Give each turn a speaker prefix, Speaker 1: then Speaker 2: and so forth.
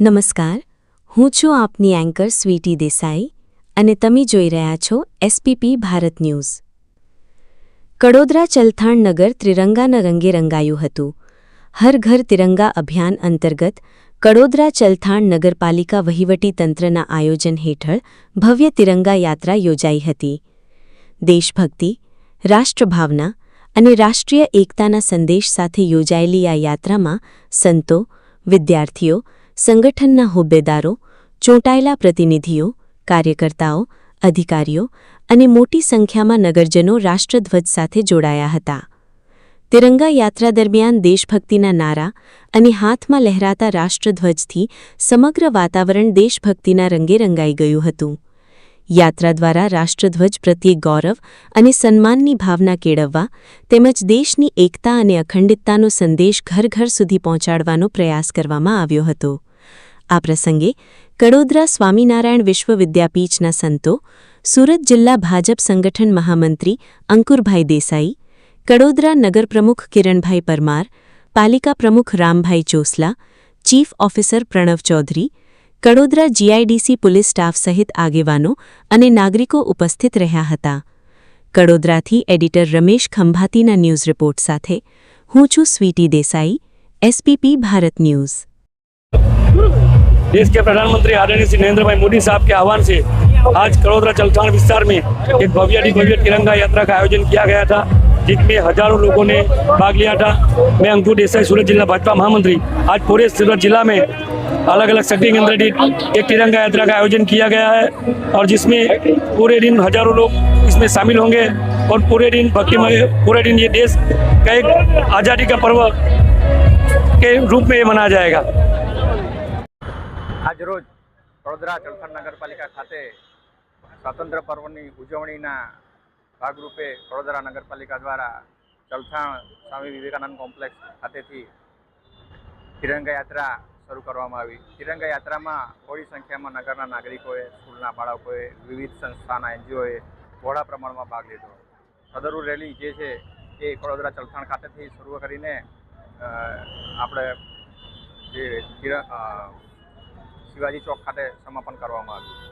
Speaker 1: નમસ્કાર, હું છું આપની એન્કર સ્વીટી દેસાઈ અને તમે જોઈ રહ્યા છો એસપીપી ભારત ન્યૂઝ। કડોદરા ચલથાણ નગર ત્રિરંગાના રંગે રંગાયું હતું। હર ઘર તિરંગા અભિયાન અંતર્ગત કડોદરા ચલથાણ નગરપાલિકા વહીવટી તંત્રના આયોજન હેઠળ ભવ્ય તિરંગા યાત્રા યોજાઈ હતી। દેશભક્તિ, રાષ્ટ્રભાવના અને રાષ્ટ્રીય એકતાના સંદેશ સાથે યોજાયેલી આ યાત્રામાં સંતો, વિદ્યાર્થીઓ, સંગઠનના હોદ્દેદારો, ચૂંટાયેલા પ્રતિનિધિઓ, કાર્યકર્તાઓ, અધિકારીઓ અને મોટી સંખ્યામાં નગરજનો રાષ્ટ્રધ્વજ સાથે જોડાયા હતા। તિરંગા યાત્રા દરમિયાન દેશભક્તિના નારા અને હાથમાં લહેરાતા રાષ્ટ્રધ્વજથી સમગ્ર વાતાવરણ દેશભક્તિના રંગે રંગાઈ ગયું હતું। યાત્રા દ્વારા રાષ્ટ્રધ્વજ પ્રત્યે ગૌરવ અને સન્માનની ભાવના કેળવવા તેમજ દેશની એકતા અને અખંડિતતાનો સંદેશ ઘર ઘર સુધી પહોંચાડવાનો પ્રયાસ કરવામાં આવ્યો હતો। આ પ્રસંગે કડોદરા સ્વામિનારાયણ વિશ્વવિદ્યાપીઠના સંતો, સુરત જિલ્લા ભાજપ સંગઠન મહામંત્રી અંકુરભાઈ દેસાઈ, કડોદરા નગર પ્રમુખ કિરણભાઈ પરમાર, પાલિકા પ્રમુખ Rambhai Chosla, chief officer Pranav Chaudhary, Kadodara GIDC police staff સહિત આગેવાનો અને નાગરિકો ઉપસ્થિત રહ્યા હતા। કડોદરાથી એડિટર રમેશ ખંભાતીના ન્યૂઝ રિપોર્ટ સાથે હું છું સ્વીટી દેસાઈ, एसपीपी भारत न्यूज़।
Speaker 2: देश के प्रधानमंत्री आदरणीय श्री नरेंद्र भाई मोदी साहब के आह्वान से आज कड़ोदरा चलथाण विस्तार में एक भव्य तिरंगा यात्रा का आयोजन किया गया था, जिसमें हजारों लोगों ने भाग लिया था। मैं अंकुर देसाई, सूरत जिला भाजपा महामंत्री, आज पूरे सूरत जिला में अलग अलग शक्ति केंद्र एक तिरंगा यात्रा का आयोजन किया गया है और जिसमें पूरे दिन हजारों लोग इसमें शामिल होंगे और पूरे दिन भक्तिमय, पूरे दिन ये देश का एक आज़ादी का पर्व के रूप में ये मनाया जाएगा।
Speaker 3: आज रोज कड़ोदरा चलथाण नगरपालिका खाते स्वातंत्र्य पर्वनी उजवણીના ભાગરૂપે કડોદરા નગરપાલિકા દ્વારા ચલથાણ સ્વામી વિવેકાનંદ કોમ્પ્લેક્સ ખાતેથી તિરંગા યાત્રા શરૂ કરવામાં આવી। તિરંગા યાત્રામાં થોડી સંખ્યામાં નગરના નાગરિકોએ, સ્કૂલના બાળકોએ, વિવિધ સંસ્થાના એનજીઓએ બહોળા પ્રમાણમાં ભાગ લીધો। સદરુ રેલી જે છે એ કડોદરા ચલથાણ ખાતેથી શરૂ કરીને આપણે જે શિવાજી ચોક ખાતે સમાપન કરવામાં આવ્યું।